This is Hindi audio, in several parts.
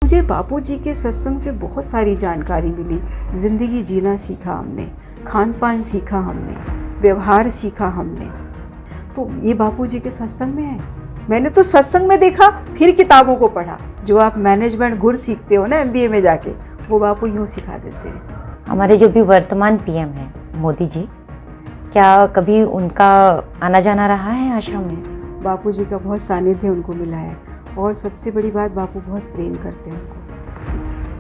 मुझे बापूजी के सत्संग से बहुत सारी जानकारी मिली। ज़िंदगी जीना सीखा हमने, खान पान सीखा हमने, व्यवहार सीखा हमने। तो ये बापूजी के सत्संग में है। मैंने तो सत्संग में देखा, फिर किताबों को पढ़ा। जो आप मैनेजमेंट गुर सीखते हो ना MBA में जाके, वो बापू यूँ सिखा देते हैं। हमारे जो भी वर्तमान PM हैं मोदी जी, क्या कभी उनका आना जाना रहा है आश्रम में? बापूजी का बहुत सानिध्य उनको मिला है, और सबसे बड़ी बात, बापू बहुत प्रेम करते हैं उनको।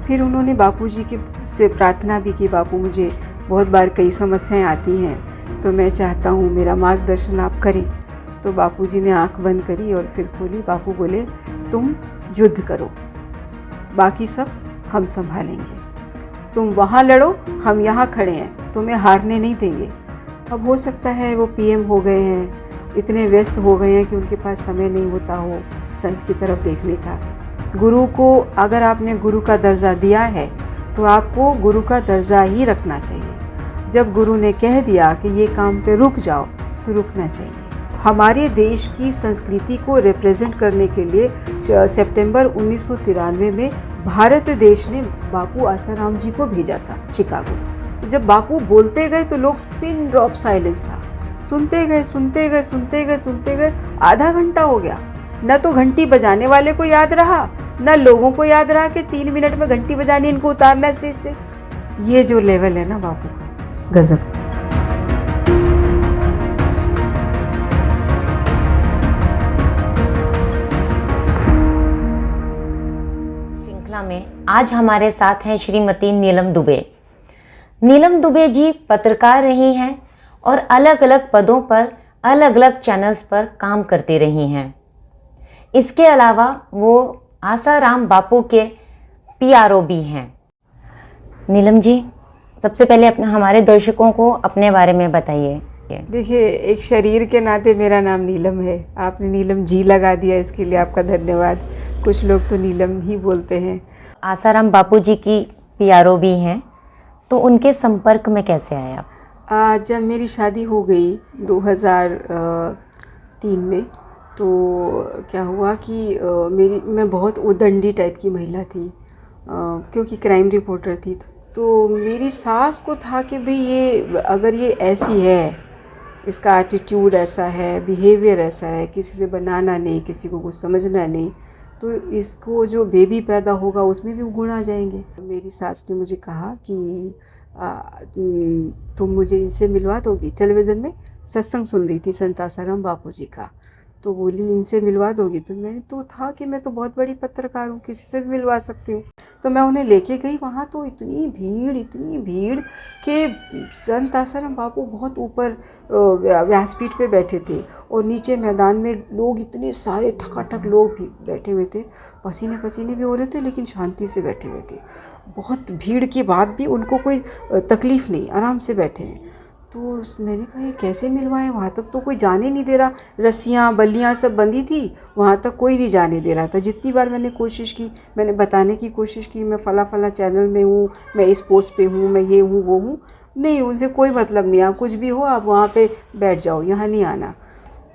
फिर उन्होंने बापूजी के से प्रार्थना भी की, बापू मुझे बहुत बार कई समस्याएं आती हैं, तो मैं चाहता हूँ मेरा मार्गदर्शन आप करें। तो बापूजी ने आंख बंद करी और फिर खोली। बापू बोले, तुम युद्ध करो, बाकी सब हम संभालेंगे। तुम वहाँ लड़ो, हम यहाँ खड़े हैं, तुम्हें हारने नहीं देंगे। अब हो सकता है वो PM हो गए हैं, इतने व्यस्त हो गए हैं कि उनके पास समय नहीं होता हो संत की तरफ देखने का। गुरु को अगर आपने गुरु का दर्जा दिया है तो आपको गुरु का दर्जा ही रखना चाहिए। जब गुरु ने कह दिया कि ये काम पे रुक जाओ, तो रुकना चाहिए। हमारे देश की संस्कृति को रिप्रेजेंट करने के लिए सितंबर 1993 में भारत देश ने बापू आसाराम जी को भेजा था शिकागो। जब बापू बोलते गए तो लोग पिन ड्रॉप साइलेंस था, सुनते गए सुनते गए सुनते गए सुनते गए। आधा घंटा हो गया, न तो घंटी बजाने वाले को याद रहा, न लोगों को याद रहा कि 3 मिनट में घंटी बजानी, इनको उतारना स्टेज से। ये जो लेवल है ना बापू का, गजब। श्रृंखला में आज हमारे साथ हैं श्रीमती नीलम दुबे। नीलम दुबे जी पत्रकार रही हैं और अलग अलग पदों पर अलग अलग चैनल्स पर काम करती रही हैं। इसके अलावा वो आसाराम बापू के PRO भी हैं। नीलम जी, सबसे पहले हमारे दर्शकों को अपने बारे में बताइए। देखिए, एक शरीर के नाते मेरा नाम नीलम है। आपने नीलम जी लगा दिया, इसके लिए आपका धन्यवाद। कुछ लोग तो नीलम ही बोलते हैं। आसाराम बापू जी की PRO भी हैं, तो उनके संपर्क में कैसे आए आप? जब मेरी शादी हो गई 2003 में, तो क्या हुआ कि मैं बहुत उदंडी टाइप की महिला थी, क्योंकि क्राइम रिपोर्टर थी। तो मेरी सास को था कि भाई ये अगर ये ऐसी है, इसका एटीट्यूड ऐसा है, बिहेवियर ऐसा है, किसी से बनाना नहीं, किसी को कुछ समझना नहीं, तो इसको जो बेबी पैदा होगा उसमें भी गुण आ जाएंगे। मेरी सास ने मुझे कहा कि तुम मुझे इनसे मिलवा दोगी। टेलीविज़न में सत्संग सुन रही थी संत आसाराम बापू जी का, तो बोली इनसे मिलवा दोगी। तो मैं तो था कि मैं तो बहुत बड़ी पत्रकार हूँ, किसी से भी मिलवा सकती हूँ। तो मैं उन्हें लेके गई वहाँ, तो इतनी भीड़ कि संत आसाराम बापू बहुत ऊपर व्यासपीठ पे बैठे थे, और नीचे मैदान में लोग इतने सारे ठकाठक लोग भी बैठे हुए थे, पसीने पसीने भी हो रहे थे, लेकिन शांति से बैठे हुए थे। बहुत भीड़ के बाद भी उनको कोई तकलीफ़ नहीं, आराम से बैठे हैं। तो मैंने कहा ये कैसे मिलवाएं, वहाँ तक तो कोई जाने नहीं दे रहा, रस्सियाँ बल्लियाँ सब बंधी थी, वहाँ तक कोई नहीं जाने दे रहा था। जितनी बार मैंने कोशिश की, मैंने बताने की कोशिश की, मैं फला चैनल में हूँ, मैं इस पोस्ट पे हूँ, मैं ये हूँ वो हूँ, नहीं, उनसे कोई मतलब नहीं। आप कुछ भी हो, आप वहाँ पे बैठ जाओ, यहाँ नहीं आना।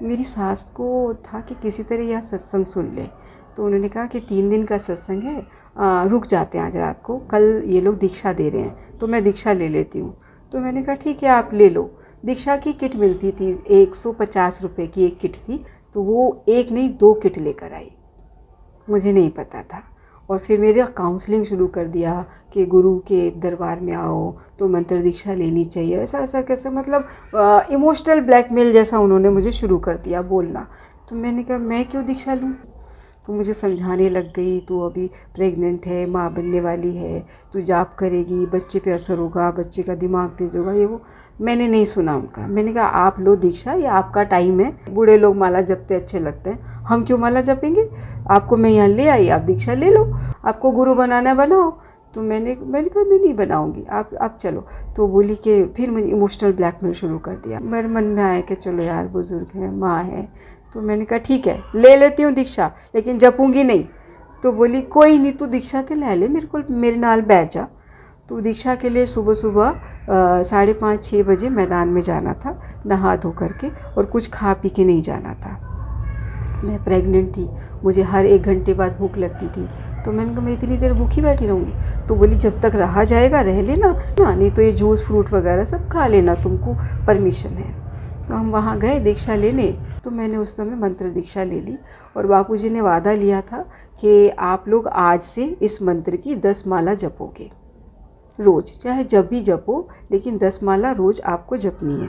मेरी सास को था कि किसी तरह यह सत्संग सुन ले, तो उन्होंने कहा कि 3 दिन का सत्संग है, रुक जाते हैं आज रात को, कल ये लोग दीक्षा दे रहे हैं, तो मैं दीक्षा ले लेती हूँ। तो मैंने कहा ठीक है, आप ले लो। दीक्षा की किट मिलती थी, 150 रुपये की एक किट थी, तो वो एक नहीं 2 किट लेकर आई, मुझे नहीं पता था। और फिर मेरा काउंसलिंग शुरू कर दिया कि गुरु के दरबार में आओ तो मंत्र दीक्षा लेनी चाहिए, ऐसा कैसे, मतलब इमोशनल ब्लैकमेल जैसा उन्होंने मुझे शुरू कर दिया बोलना। तो मैंने कहा मैं क्यों दीक्षा लूँ? तो मुझे समझाने लग गई, तू अभी प्रेग्नेंट है, माँ बनने वाली है, तू जाप करेगी, बच्चे पे असर होगा, बच्चे का दिमाग तेज होगा, ये वो। मैंने नहीं सुना उनका। मैंने कहा आप लो दीक्षा, ये आपका टाइम है, बूढ़े लोग माला जपते अच्छे लगते हैं, हम क्यों माला जपेंगे? आपको मैं यहाँ ले आई, आप दीक्षा ले लो, आपको गुरु बनाना बनाओ। तो मैंने कहा मैं नहीं बनाऊंगी, आप चलो। तो बोली कि फिर मुझे इमोशनल ब्लैकमेल शुरू कर दिया। मेरे मन में आया कि चलो यार, बुजुर्ग है, माँ है, तो मैंने कहा ठीक है ले लेती हूँ दीक्षा, लेकिन जपूंगी नहीं। तो बोली कोई नहीं, तू दीक्षा तो ले ले, मेरे नाल बैठ जा। तो दीक्षा के लिए सुबह 5:30-6 बजे मैदान में जाना था, नहा धो करके, और कुछ खा पी के नहीं जाना था। मैं प्रेग्नेंट थी, मुझे हर 1 घंटे बाद भूख लगती थी। तो मैंने कहा मैं इतनी देर भूखी बैठी रहूँगी? तो बोली जब तक रहा जाएगा रह लेना ना, नहीं तो ये जूस फ्रूट वगैरह सब खा लेना, तुमको परमिशन है। तो हम वहाँ गए दीक्षा लेने। तो मैंने उस समय मंत्र दीक्षा ले ली और बापूजी ने वादा लिया था कि आप लोग आज से इस मंत्र की 10 माला जपोगे रोज़, चाहे जब भी जपो, लेकिन 10 माला रोज़ आपको जपनी है।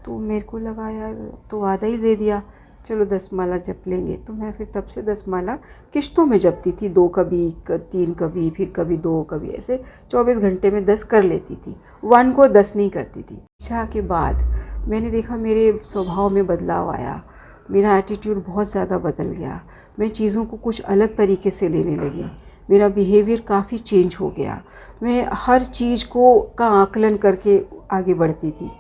तो मेरे को लगा यार तो वादा ही दे दिया, चलो 10 माला जप लेंगे। तो मैं फिर तब से 10 माला किश्तों में जपती थी, 2 कभी 3 कभी, फिर कभी 2 कभी, ऐसे 24 घंटे में 10 कर लेती थी। 1 को 10 नहीं करती थी। दीक्षा के बाद मैंने देखा मेरे स्वभाव में बदलाव आया, मेरा एटीट्यूड बहुत ज़्यादा बदल गया, मैं चीज़ों को कुछ अलग तरीके से लेने लगी, मेरा बिहेवियर काफ़ी चेंज हो गया। मैं हर चीज़ का आकलन करके आगे बढ़ती थी।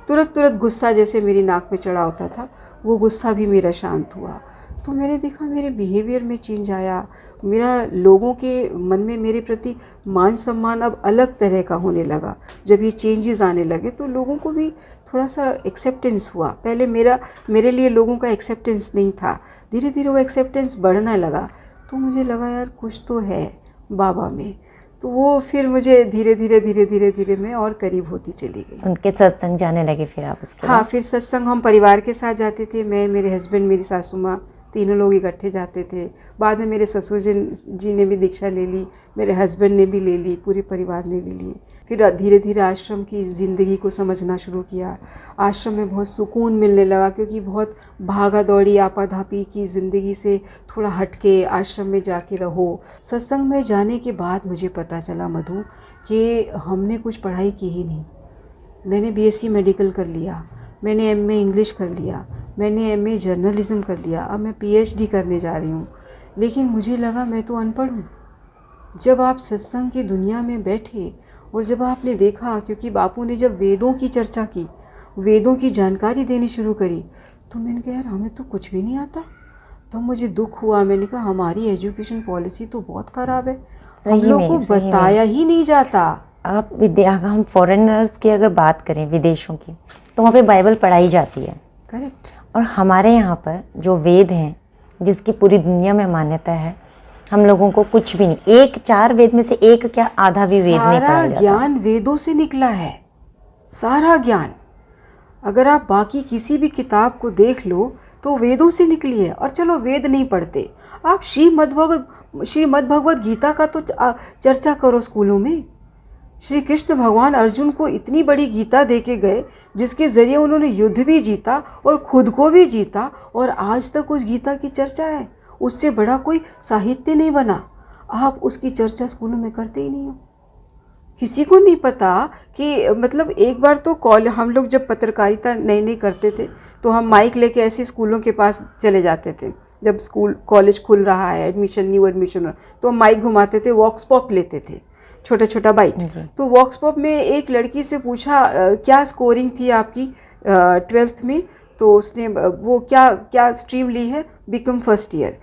तुरंत गुस्सा जैसे मेरी नाक पे चढ़ा होता था, वो गुस्सा भी मेरा शांत हुआ। तो मैंने देखा मेरे बिहेवियर में चेंज आया, मेरा लोगों के मन में मेरे प्रति मान सम्मान अब अलग तरह का होने लगा। जब ये चेंजेस आने लगे तो लोगों को भी थोड़ा सा एक्सेप्टेंस हुआ। पहले मेरे लिए लोगों का एक्सेप्टेंस नहीं था, धीरे धीरे वो एक्सेप्टेंस बढ़ने लगा। तो मुझे लगा यार कुछ तो है बाबा में। तो वो फिर मुझे धीरे धीरे मैं और करीब होती चली गई। उनके सत्संग जाने लगे फिर आप उसके हाँ, बाद? फिर सत्संग हम परिवार के साथ जाते थे, मैं, मेरे हस्बैंड, मेरी सासू माँ, तीनों लोग इकट्ठे जाते थे। बाद में मेरे ससुर जी ने भी दीक्षा ले ली, मेरे हस्बैंड ने भी ले ली, पूरे परिवार ने ले ली। फिर धीरे धीरे आश्रम की ज़िंदगी को समझना शुरू किया। आश्रम में बहुत सुकून मिलने लगा, क्योंकि बहुत भागा दौड़ी आपाधापी की ज़िंदगी से थोड़ा हट के आश्रम में जाके रहो। सत्संग में जाने के बाद मुझे पता चला मधु कि हमने कुछ पढ़ाई की ही नहीं। मैंने बीएससी मेडिकल कर लिया, मैंने एमए इंग्लिश कर लिया, मैंने एमए जर्नलिज्म कर लिया, अब मैं पीएचडी करने जा रही हूँ, लेकिन मुझे लगा मैं तो अनपढ़ हूँ। जब आप सत्संग की दुनिया में बैठे और जब आपने देखा, क्योंकि बापू ने जब वेदों की चर्चा की, वेदों की जानकारी देनी शुरू करी, तो मैंने कहा यार हमें तो कुछ भी नहीं आता। तो मुझे दुख हुआ, मैंने कहा हमारी एजुकेशन पॉलिसी तो बहुत ख़राब है, हम लोग को बताया ही नहीं जाता। आप हम फॉरेनर्स की अगर बात करें, विदेशों की, तो वहाँ पे बाइबल पढ़ाई जाती है। करेक्ट। और हमारे यहाँ पर जो वेद हैं, जिसकी पूरी दुनिया में मान्यता है, हम लोगों को कुछ भी नहीं, 4 वेद में से एक क्या आधा भी वेद नहीं पढ़ा जाता। सारा ज्ञान वेदों से निकला है, सारा ज्ञान। अगर आप बाकी किसी भी किताब को देख लो तो वेदों से निकली है। और चलो वेद नहीं पढ़ते, आप श्रीमद् भगवत गीता का तो चर्चा करो स्कूलों में। श्री कृष्ण भगवान अर्जुन को इतनी बड़ी गीता दे के गए, जिसके ज़रिए उन्होंने युद्ध भी जीता और खुद को भी जीता, और आज तक उस गीता की चर्चा है। उससे बड़ा कोई साहित्य नहीं बना। आप उसकी चर्चा स्कूलों में करते ही नहीं हो। किसी को नहीं पता कि मतलब एक बार तो हम लोग जब पत्रकारिता नई करते थे तो हम माइक लेके ऐसे स्कूलों के पास चले जाते थे। जब स्कूल कॉलेज खुल रहा है, न्यू एडमिशन, तो हम माइक घुमाते थे, वॉक्स पॉप लेते थे, छोटा बाइट। तो वॉक्स पॉप में एक लड़की से पूछा क्या स्कोरिंग थी आपकी 12th में, तो उसने वो क्या स्ट्रीम ली है, बीकॉम फर्स्ट ईयर,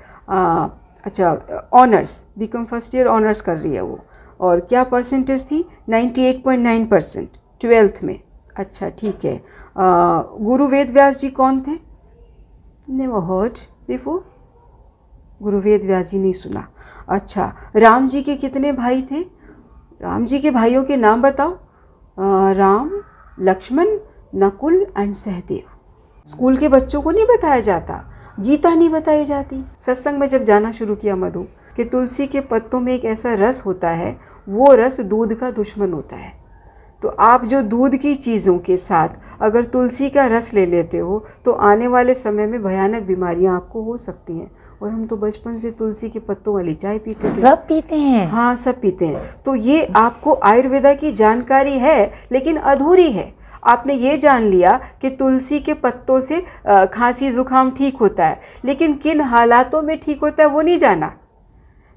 अच्छा honours, BCom first year honours कर रही है वो, और क्या परसेंटेज थी 98.9% 12th में। अच्छा ठीक है। गुरु वेद व्यास जी कौन थे? नेवर हर्ड बिफोर, गुरु वेद व्यास जी नहीं सुना। अच्छा, राम जी के कितने भाई थे? राम जी के भाइयों के नाम बताओ। राम, लक्ष्मण, नकुल एंड सहदेव। स्कूल के बच्चों को नहीं बताया जाता, गीता नहीं बताई जाती। सत्संग में जब जाना शुरू किया मधु, कि तुलसी के पत्तों में एक ऐसा रस होता है, वो रस दूध का दुश्मन होता है। तो आप जो दूध की चीज़ों के साथ अगर तुलसी का रस ले लेते हो तो आने वाले समय में भयानक बीमारियां आपको हो सकती हैं। और हम तो बचपन से तुलसी के पत्तों वाली चाय पीते थे। सब पीते हैं। हाँ, सब पीते हैं। तो ये आपको आयुर्वेदा की जानकारी है, लेकिन अधूरी है। आपने ये जान लिया कि तुलसी के पत्तों से खांसी जुकाम ठीक होता है, लेकिन किन हालातों में ठीक होता है वो नहीं जाना।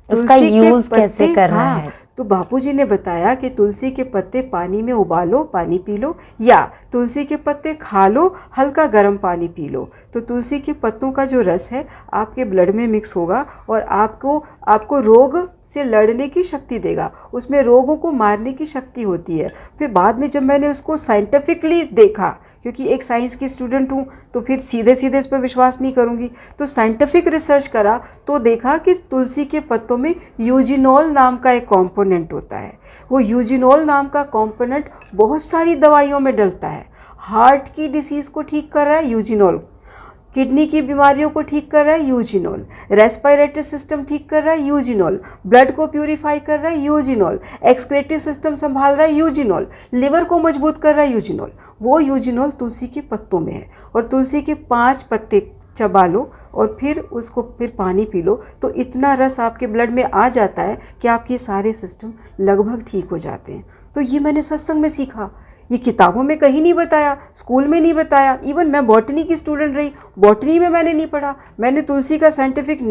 उसका यूज कैसे करना है। तो बापूजी ने बताया कि तुलसी के पत्ते पानी में उबालो, पानी पी लो, या तुलसी के पत्ते खा लो, हल्का गर्म पानी पी लो। तो तुलसी के पत्तों का जो रस है आपके ब्लड में मिक्स होगा और आपको रोग से लड़ने की शक्ति देगा, उसमें रोगों को मारने की शक्ति होती है। फिर बाद में जब मैंने उसको साइंटिफिकली देखा, क्योंकि एक साइंस की स्टूडेंट हूँ तो फिर सीधे सीधे इस पर विश्वास नहीं करूँगी, तो साइंटिफिक रिसर्च करा तो देखा कि तुलसी के पत्तों में यूजिनॉल नाम का एक कंपोनेंट होता है। वो यूजिनॉल नाम का कंपोनेंट बहुत सारी दवाइयों में डलता है। हार्ट की डिसीज़ को ठीक कर रहा है यूजिनॉल, किडनी की बीमारियों को ठीक कर रहा है यूजिनॉल, रेस्पिरेटरी सिस्टम ठीक कर रहा है यूजिनॉल, ब्लड को प्यूरिफाई कर रहा है यूजिनॉल, एक्सक्रेटरी सिस्टम संभाल रहा है यूजिनॉल, लिवर को मजबूत कर रहा है यूजिनॉल। वो यूजिनॉल तुलसी के पत्तों में है। और तुलसी के 5 पत्ते चबा लो और फिर उसको फिर पानी पी लो तो इतना रस आपके ब्लड में आ जाता है कि आपके सारे सिस्टम लगभग ठीक हो जाते हैं। तो ये मैंने सत्संग में सीखा, ये किताबों में कहीं नहीं बताया, स्कूल में नहीं बताया। इवन मैं बॉटनी की स्टूडेंट रही, बॉटनी में मैंने नहीं पढ़ा। मैंने तुलसी का साइंटिफिक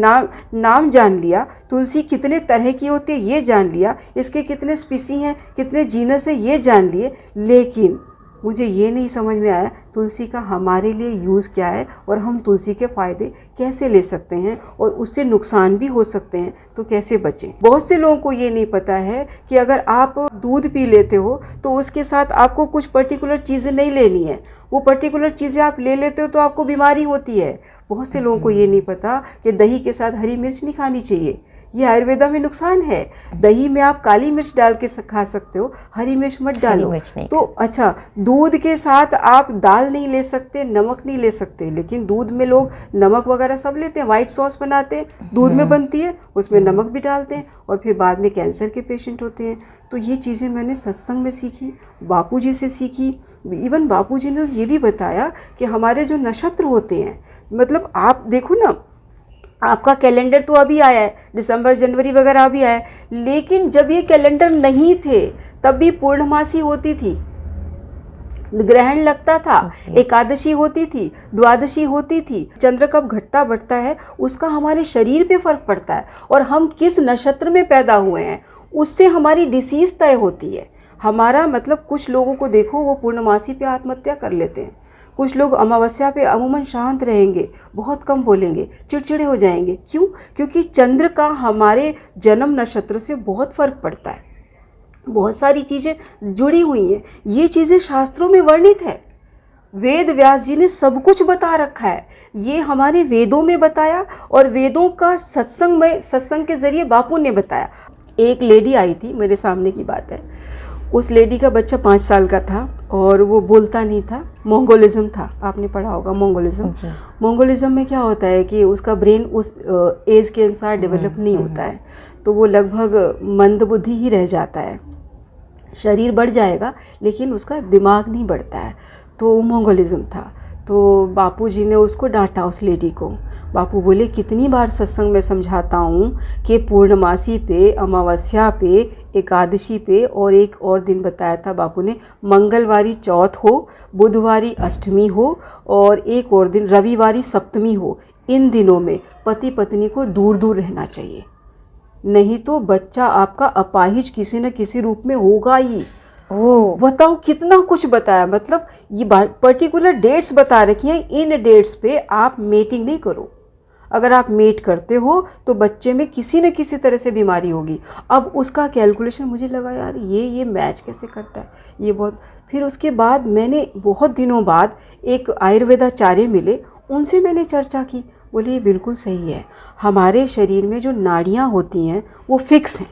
नाम जान लिया, तुलसी कितने तरह की होती है ये जान लिया, इसके कितने स्पीसी हैं, कितने जीनस हैं ये जान लिए, लेकिन मुझे ये नहीं समझ में आया तुलसी का हमारे लिए यूज़ क्या है और हम तुलसी के फ़ायदे कैसे ले सकते हैं और उससे नुकसान भी हो सकते हैं तो कैसे बचें। बहुत से लोगों को ये नहीं पता है कि अगर आप दूध पी लेते हो तो उसके साथ आपको कुछ पर्टिकुलर चीज़ें नहीं लेनी है, वो पर्टिकुलर चीज़ें आप ले लेते हो तो आपको बीमारी होती है। बहुत से लोगों को ये नहीं पता कि दही के साथ हरी मिर्च नहीं खानी चाहिए, ये आयुर्वेदा में नुकसान है। दही में आप काली मिर्च डाल के खा सकते हो, हरी मिर्च मत डालो। तो अच्छा, दूध के साथ आप दाल नहीं ले सकते, नमक नहीं ले सकते, लेकिन दूध में लोग नमक वगैरह सब लेते हैं, वाइट सॉस बनाते हैं, दूध में बनती है, उसमें नमक भी डालते हैं और फिर बाद में कैंसर के पेशेंट होते हैं। तो ये चीज़ें मैंने सत्संग में सीखी, बापूजी से सीखी। इवन बापूजी ने ये भी बताया कि हमारे जो नक्षत्र होते हैं, मतलब आप देखो ना, आपका कैलेंडर तो अभी आया है, दिसंबर जनवरी वगैरह अभी आया है, लेकिन जब ये कैलेंडर नहीं थे तब भी पूर्णमासी होती थी, ग्रहण लगता था, एकादशी होती थी, द्वादशी होती थी। चंद्र कब घटता बढ़ता है उसका हमारे शरीर पे फर्क पड़ता है और हम किस नक्षत्र में पैदा हुए हैं उससे हमारी डिसीज़ तय होती है। हमारा मतलब कुछ लोगों को देखो वो पूर्णमासी पे आत्महत्या कर लेते हैं, कुछ लोग अमावस्या पे अमूमन शांत रहेंगे, बहुत कम बोलेंगे, चिड़चिड़े हो जाएंगे। क्यों? क्योंकि चंद्र का हमारे जन्म नक्षत्र से बहुत फर्क पड़ता है, बहुत सारी चीज़ें जुड़ी हुई हैं। ये चीज़ें शास्त्रों में वर्णित है, वेद व्यास जी ने सब कुछ बता रखा है, ये हमारे वेदों में बताया और वेदों का सत्संग के ज़रिए बापू ने बताया। एक लेडी आई थी, मेरे सामने की बात है, उस लेडी का बच्चा 5 साल का था और वो बोलता नहीं था, मोंगोलिज्म था, आपने पढ़ा होगा मोंगोलिज्म। मोंगोलिज्म में क्या होता है कि उसका ब्रेन उस एज के अनुसार डेवलप नहीं होता है, तो वो लगभग मंदबुद्धि ही रह जाता है, शरीर बढ़ जाएगा लेकिन उसका दिमाग नहीं बढ़ता है, तो वो मोंगोलिज्म था। तो बापूजी ने उसको डांटा, उस लेडी को। बापू बोले कितनी बार सत्संग में समझाता हूँ कि पूर्णमासी पे, अमावस्या पे, एकादशी पे और एक और दिन बताया था बापू ने, मंगलवारी चौथ हो, बुधवारी अष्टमी हो और एक और दिन रविवारी सप्तमी हो, इन दिनों में पति पत्नी को दूर दूर रहना चाहिए, नहीं तो बच्चा आपका अपाहिज किसी न किसी रूप में होगा ही। बताओ कितना कुछ बताया, मतलब ये पर्टिकुलर डेट्स बता रखी हैं, इन डेट्स पे आप मेटिंग नहीं करो। अगर आप मेट करते हो तो बच्चे में किसी न किसी तरह से बीमारी होगी। अब उसका कैलकुलेशन मुझे लगा यार ये मैच कैसे करता है, ये बहुत। फिर उसके बाद मैंने बहुत दिनों बाद एक आयुर्वेदाचार्य मिले, उनसे मैंने चर्चा की, बोले ये बिल्कुल सही है, हमारे शरीर में जो नाड़ियाँ होती हैं वो फिक्स हैं,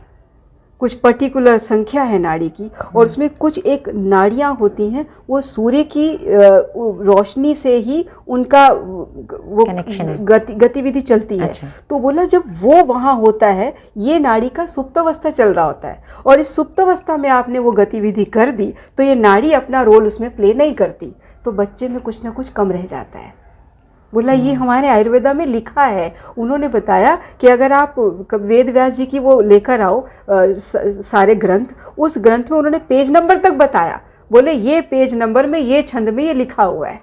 कुछ पर्टिकुलर संख्या है नाड़ी की और उसमें कुछ एक नाड़ियाँ होती हैं वो सूर्य की रोशनी से ही उनका वो गतिविधि चलती है। अच्छा। तो बोला जब वो वहाँ होता है, ये नाड़ी का सुप्तावस्था चल रहा होता है और इस सुप्तावस्था में आपने वो गतिविधि कर दी तो ये नाड़ी अपना रोल उसमें प्ले नहीं करती, तो बच्चे में कुछ ना कुछ कम रह जाता है। बोला ये हमारे आयुर्वेदा में लिखा है। उन्होंने बताया कि अगर आप वेद व्यास जी की वो लेकर आओ सारे ग्रंथ, उस ग्रंथ में उन्होंने पेज नंबर तक बताया, बोले ये पेज नंबर में ये छंद में ये लिखा हुआ है।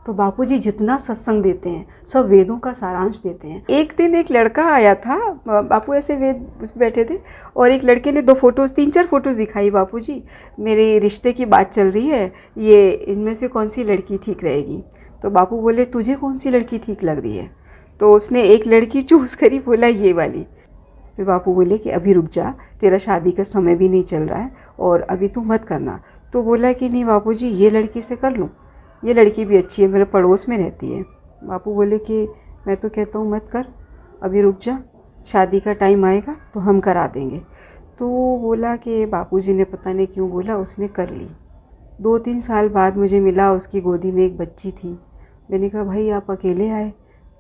तो बापूजी जितना सत्संग देते हैं सब वेदों का सारांश देते हैं। एक दिन एक लड़का आया था, बापू ऐसे वेद उस बैठे थे और एक लड़के ने 3-4 फोटोज़ दिखाई, बापूजी मेरे रिश्ते की बात चल रही है, ये इनमें से कौन सी लड़की ठीक रहेगी। तो बापू बोले तुझे कौन सी लड़की ठीक लग रही है, तो उसने एक लड़की चूज़ करी, बोला ये वाली। फिर बापू बोले कि अभी रुक जा, तेरा शादी का समय भी नहीं चल रहा है और अभी तू मत करना। तो बोला कि नहीं बापूजी, ये लड़की से कर लूँ, ये लड़की भी अच्छी है, मेरे पड़ोस में रहती है। बापू बोले कि मैं तो कहता हूँ मत कर, अभी रुक जा, शादी का टाइम आएगा तो हम करा देंगे। तो बोला कि बापूजी ने पता नहीं क्यों बोला, उसने कर ली। 2-3 साल बाद मुझे मिला, उसकी गोदी में एक बच्ची थी। मैंने कहा भाई आप अकेले आए?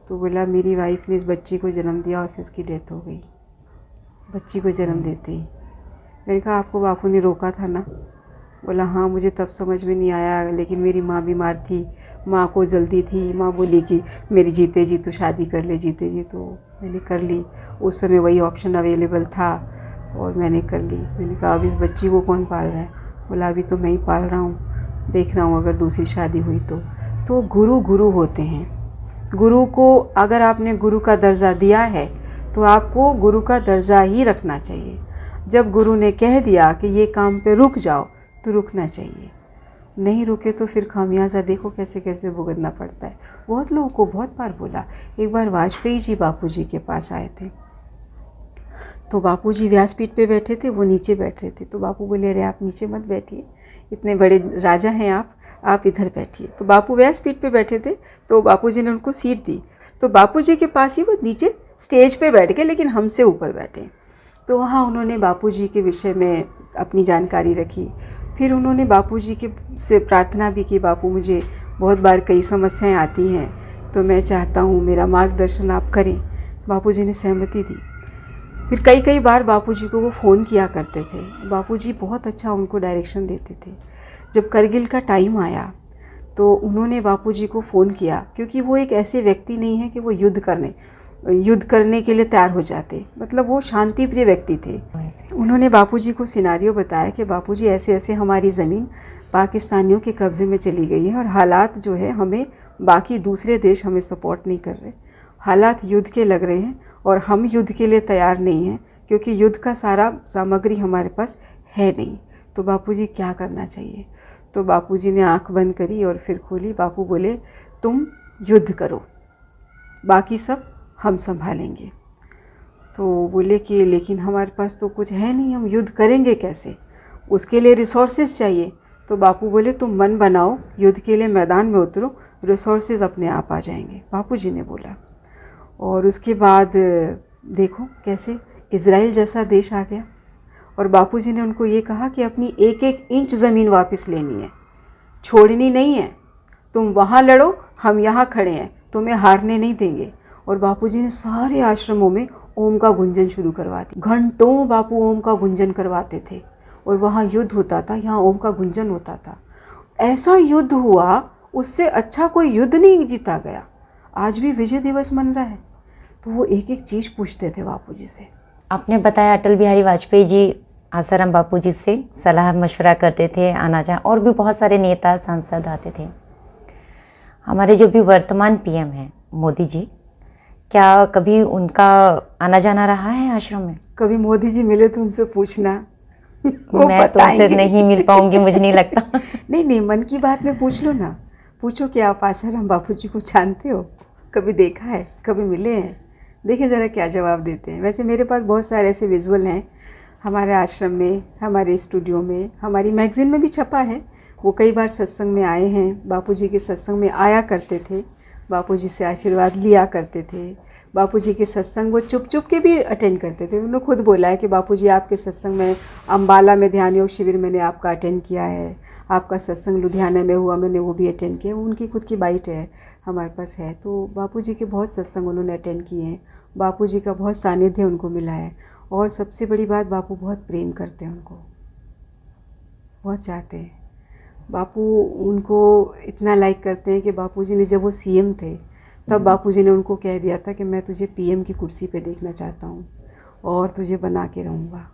तो बोला मेरी वाइफ ने इस बच्ची को जन्म दिया और फिर उसकी डेथ हो गई, बच्ची को जन्म देते ही। मैंने कहा आपको बापू ने रोका था ना? बोला हाँ, मुझे तब समझ में नहीं आया, लेकिन मेरी माँ बीमार थी, माँ को जल्दी थी, माँ बोली कि मेरी जीते जी तो शादी कर ले, जीते जी। तो मैंने कर ली, उस समय वही ऑप्शन अवेलेबल था और मैंने कर ली। मैंने कहा अब इस बच्ची को कौन पाल रहा है? बोला अभी तो मैं ही पाल रहा हूँ, देख रहा हूँ अगर दूसरी शादी हुई तो गुरु गुरु होते हैं। गुरु को अगर आपने गुरु का दर्जा दिया है तो आपको गुरु का दर्जा ही रखना चाहिए। जब गुरु ने कह दिया कि ये काम पे रुक जाओ तो रुकना चाहिए, नहीं रुके तो फिर खामियाजा देखो कैसे कैसे भुगतना पड़ता है। बहुत लोगों को बहुत बार बोला। एक बार वाजपेयी जी बापूजी के पास आए थे, तो बापूजी व्यासपीठ पे बैठे थे, वो नीचे बैठे थे। तो बापू बोले अरे आप नीचे मत बैठिए, इतने बड़े राजा हैं आप इधर बैठिए। तो बापू व्यासपीठ पे बैठे थे, तो बापूजी ने उनको सीट दी। तो बापूजी के पास ही वो नीचे स्टेज पे बैठ गए, लेकिन हमसे ऊपर बैठे। तो वहाँ उन्होंने बापूजी के विषय में अपनी जानकारी रखी। फिर उन्होंने बापूजी के से प्रार्थना भी की, बापू मुझे बहुत बार कई समस्याएं आती हैं, तो मैं चाहता हूँ मेरा मार्गदर्शन आप करें। बापूजी ने सहमति दी। फिर कई बार बापूजी को वो फ़ोन किया करते थे, बापूजी बहुत अच्छा उनको डायरेक्शन देते थे। जब करगिल का टाइम आया तो उन्होंने बापूजी को फ़ोन किया, क्योंकि वो एक ऐसे व्यक्ति नहीं है कि वो युद्ध करने के लिए तैयार हो जाते, मतलब वो शांति प्रिय व्यक्ति थे। उन्होंने बापूजी को सिनारियो बताया कि बापूजी ऐसे ऐसे हमारी ज़मीन पाकिस्तानियों के कब्ज़े में चली गई है और हालात जो है हमें, बाकी दूसरे देश हमें सपोर्ट नहीं कर रहे, हालात युद्ध के लग रहे हैं और हम युद्ध के लिए तैयार नहीं हैं, क्योंकि युद्ध का सारा सामग्री हमारे पास है नहीं। तो बापूजी क्या करना चाहिए? तो बापूजी ने आंख बंद करी और फिर खोली। बापू बोले तुम युद्ध करो, बाकी सब हम संभालेंगे। तो बोले कि लेकिन हमारे पास तो कुछ है नहीं, हम युद्ध करेंगे कैसे? उसके लिए रिसोर्सेज चाहिए। तो बापू बोले तुम मन बनाओ, युद्ध के लिए मैदान में उतरो, रिसोर्सेज अपने आप आ जाएंगे। बापूजी ने बोला। और उसके बाद देखो कैसे इज़राइल जैसा देश आ गया। और बापूजी ने उनको ये कहा कि अपनी एक एक इंच ज़मीन वापस लेनी है, छोड़नी नहीं है। तुम वहाँ लड़ो, हम यहाँ खड़े हैं, तुम्हें हारने नहीं देंगे। और बापूजी ने सारे आश्रमों में ओम का गुंजन शुरू करवा दिया। घंटों बापू ओम का गुंजन करवाते थे और वहाँ युद्ध होता था, यहाँ ओम का गुंजन होता था। ऐसा युद्ध हुआ, उससे अच्छा कोई युद्ध नहीं जीता गया। आज भी विजय दिवस मन रहा है। तो वो एक एक चीज़ पूछते थे बापूजी से। आपने बताया अटल बिहारी वाजपेयी जी आसाराम बापूजी से सलाह मशवरा करते थे, आना जाना, और भी बहुत सारे नेता सांसद आते थे। हमारे जो भी वर्तमान पीएम हैं मोदी जी, क्या कभी उनका आना जाना रहा है आश्रम में? कभी मोदी जी मिले तो उनसे पूछना। मैं तो उनसे नहीं मिल पाऊंगी, मुझे नहीं लगता। नहीं, मन की बात में पूछ लो ना। पूछो कि आप आसाराम बापूजी को जानते हो, कभी देखा है, कभी मिले हैं? देखिए ज़रा क्या जवाब देते हैं। वैसे मेरे पास बहुत सारे ऐसे विजुअल हैं हमारे आश्रम में, हमारे स्टूडियो में, हमारी मैगज़ीन में भी छपा है। वो कई बार सत्संग में आए हैं, बापूजी के सत्संग में आया करते थे, बापूजी से आशीर्वाद लिया करते थे। बापूजी के सत्संग वो चुप के भी अटेंड करते थे। उन्होंने खुद बोला है कि बापूजी आपके सत्संग में, अम्बाला में ध्यान योग शिविर मैंने आपका अटेंड किया है, आपका सत्संग लुधियाना में हुआ, मैंने वो भी अटेंड किया। उनकी खुद की बाइट है, हमारे पास है। तो बापूजी के बहुत सत्संग उन्होंने अटेंड किए हैं, बापूजी का बहुत सानिध्य उनको मिला है। और सबसे बड़ी बात, बापू बहुत प्रेम करते हैं उनको, बहुत चाहते हैं। बापू उनको इतना लाइक करते हैं कि बापूजी ने जब वो सीएम थे तब बापूजी ने उनको कह दिया था कि मैं तुझे पीएम की कुर्सी पे देखना चाहता हूँ और तुझे बना के रहूँगा।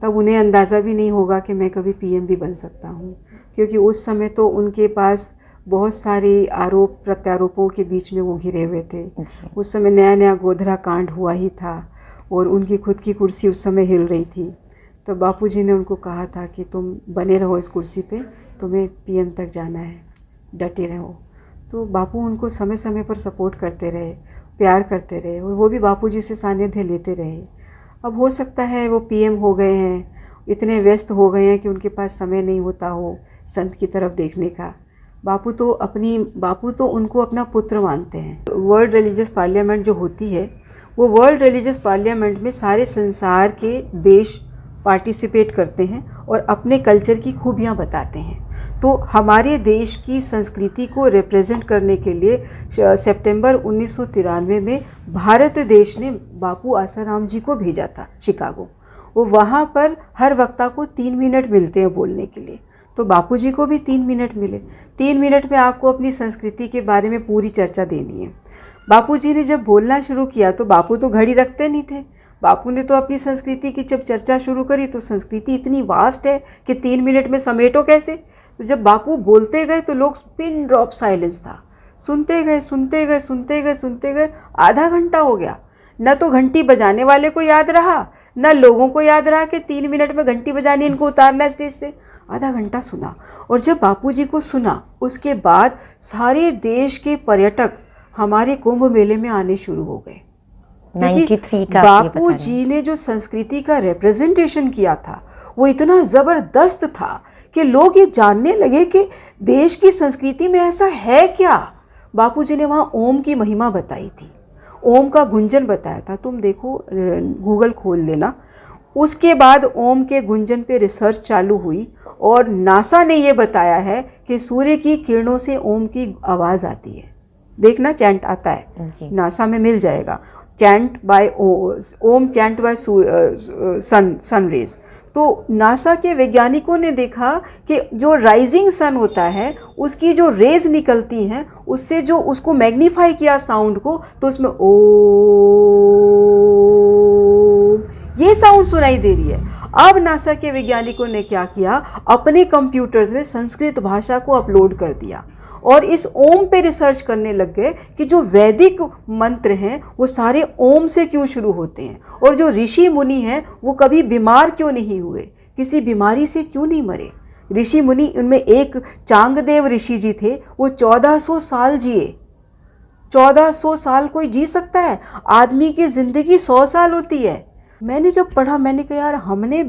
तब उन्हें अंदाज़ा भी नहीं होगा कि मैं कभी पीएम भी बन सकता हूँ, क्योंकि उस समय तो उनके पास बहुत सारे आरोप प्रत्यारोपों के बीच में वो घिरे हुए थे। उस समय नया नया गोधरा कांड हुआ ही था और उनकी खुद की कुर्सी उस समय हिल रही थी। तो बापूजी ने उनको कहा था कि तुम बने रहो इस कुर्सी पे, तुम्हें पीएम तक जाना है, डटे रहो। तो बापू उनको समय समय पर सपोर्ट करते रहे, प्यार करते रहे और वो भी बापूजी से सानिध्य लेते रहे। अब हो सकता है वो पीएम हो गए हैं, इतने व्यस्त हो गए हैं कि उनके पास समय नहीं होता हो संत की तरफ देखने का। बापू तो उनको अपना पुत्र मानते हैं। वर्ल्ड रिलीजियस पार्लियामेंट जो होती है, वो वर्ल्ड रिलीजियस पार्लियामेंट में सारे संसार के देश पार्टिसिपेट करते हैं और अपने कल्चर की खूबियाँ बताते हैं। तो हमारे देश की संस्कृति को रिप्रेजेंट करने के लिए सितंबर 1993 में भारत देश ने बापू आसाराम जी को भेजा था शिकागो। वो वहाँ पर हर वक्ता को 3 मिनट मिलते हैं बोलने के लिए, तो बापू जी को भी 3 मिनट मिले। 3 मिनट में आपको अपनी संस्कृति के बारे में पूरी चर्चा देनी है। बापू जी ने जब बोलना शुरू किया तो बापू तो घड़ी रखते नहीं थे। बापू ने तो अपनी संस्कृति की जब चर्चा शुरू करी तो संस्कृति इतनी वास्ट है कि 3 मिनट में समेटो कैसे। तो जब बापू बोलते गए तो लोग पिन ड्रॉप साइलेंस था, सुनते गए। आधा घंटा हो गया, न तो घंटी बजाने वाले को याद रहा, न लोगों को याद रहा कि 3 मिनट में घंटी बजानी, इनको उतारना है स्टेज से। आधा घंटा सुना, और जब बापू जी को सुना उसके बाद सारे देश के पर्यटक हमारे कुंभ मेले में आने शुरू हो गए। 93 का बापू जी ने जो संस्कृति का रिप्रेजेंटेशन किया था वो इतना ज़बरदस्त था कि लोग ये जानने लगे कि देश की संस्कृति में ऐसा है क्या। बापू जी ने वहाँ ओम की महिमा बताई थी, ओम का गुंजन बताया था। तुम देखो, गूगल खोल लेना। उसके बाद ओम के गुंजन पे रिसर्च चालू हुई और नासा ने ये बताया है कि सूर्य की किरणों से ओम की आवाज़ आती है। देखना, चैंट आता है, नासा में मिल जाएगा, चैंट बाय ओम, चैंट बाय सन रेज। तो नासा के वैज्ञानिकों ने देखा कि जो राइजिंग सन होता है उसकी जो रेज निकलती हैं उससे जो उसको मैग्नीफाई किया साउंड को, तो उसमें ओ ये साउंड सुनाई दे रही है। अब नासा के वैज्ञानिकों ने क्या किया, अपने कंप्यूटर्स में संस्कृत भाषा को अपलोड कर दिया और इस ओम पे रिसर्च करने लग गए कि जो वैदिक मंत्र हैं वो सारे ओम से क्यों शुरू होते हैं, और जो ऋषि मुनि हैं वो कभी बीमार क्यों नहीं हुए, किसी बीमारी से क्यों नहीं मरे। ऋषि मुनि, उनमें एक चांगदेव ऋषि जी थे, वो 1400 साल जिए। 1400 साल कोई जी सकता है? आदमी की ज़िंदगी 100 साल होती है। मैंने जब पढ़ा मैंने कहा यार, हमने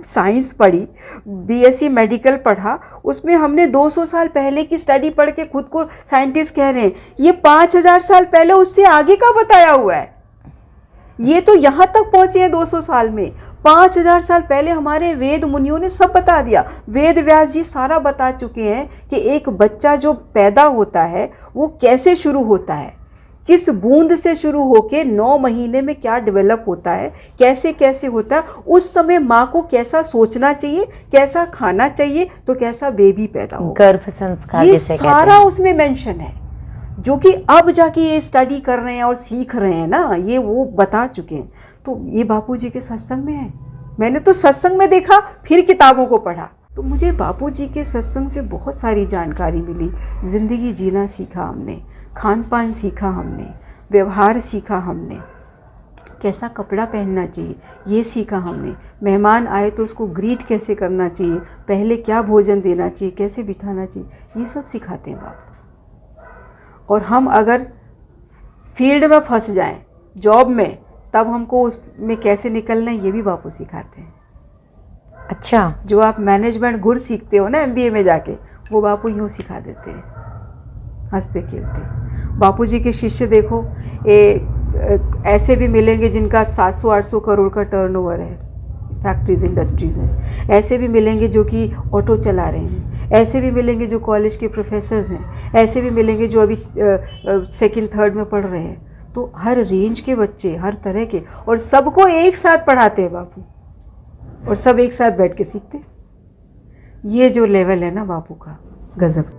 साइंस पढ़ी, बीएससी मेडिकल पढ़ा, उसमें हमने 200 साल पहले की स्टडी पढ़ के खुद को साइंटिस्ट कह रहे हैं। ये 5000 साल पहले उससे आगे का बताया हुआ है। ये तो यहाँ तक पहुँचे हैं 200 साल में। 5000 साल पहले हमारे वेद मुनियों ने सब बता दिया। वेद व्यास जी सारा बता चुके हैं कि एक बच्चा जो पैदा होता है वो कैसे शुरू होता है, किस बूंद से शुरू होके 9 महीने में क्या डेवलप होता है, कैसे कैसे होता है, उस समय माँ को कैसा सोचना चाहिए, कैसा खाना चाहिए, तो कैसा बेबी पैदा हो, गर्भ संस्कार ये सारा उसमें मेंशन है। जो कि अब जाके ये स्टडी कर रहे हैं और सीख रहे हैं ना, ये वो बता चुके हैं। तो ये बापूजी के सत्संग में है। मैंने तो सत्संग में देखा, फिर किताबों को पढ़ा, तो मुझे बापूजी के सत्संग से बहुत सारी जानकारी मिली। ज़िंदगी जीना सीखा हमने, खान पान सीखा हमने, व्यवहार सीखा हमने, कैसा कपड़ा पहनना चाहिए ये सीखा हमने, मेहमान आए तो उसको ग्रीट कैसे करना चाहिए, पहले क्या भोजन देना चाहिए, कैसे बिठाना चाहिए, ये सब सिखाते हैं बापू। और हम अगर फील्ड में फंस जाएं, जॉब में, तब हमको उसमें कैसे निकलना है ये भी बापू सिखाते हैं। अच्छा, जो आप मैनेजमेंट गुर सीखते हो ना MBA में जाके, वो बापू यूँ सिखा देते हैं, हंसते खेलते। बापूजी के शिष्य देखो, ऐसे भी मिलेंगे जिनका 700-800 करोड़ का टर्नओवर है, फैक्ट्रीज इंडस्ट्रीज़ हैं। ऐसे भी मिलेंगे जो कि ऑटो चला रहे हैं, ऐसे भी मिलेंगे जो कॉलेज के प्रोफेसर्स हैं, ऐसे भी मिलेंगे जो अभी 2nd 3rd में पढ़ रहे हैं। तो हर रेंज के बच्चे, हर तरह के, और सबको एक साथ पढ़ाते हैं बापू, और सब एक साथ बैठ के सीखते। ये जो लेवल है ना बापू का, गजब।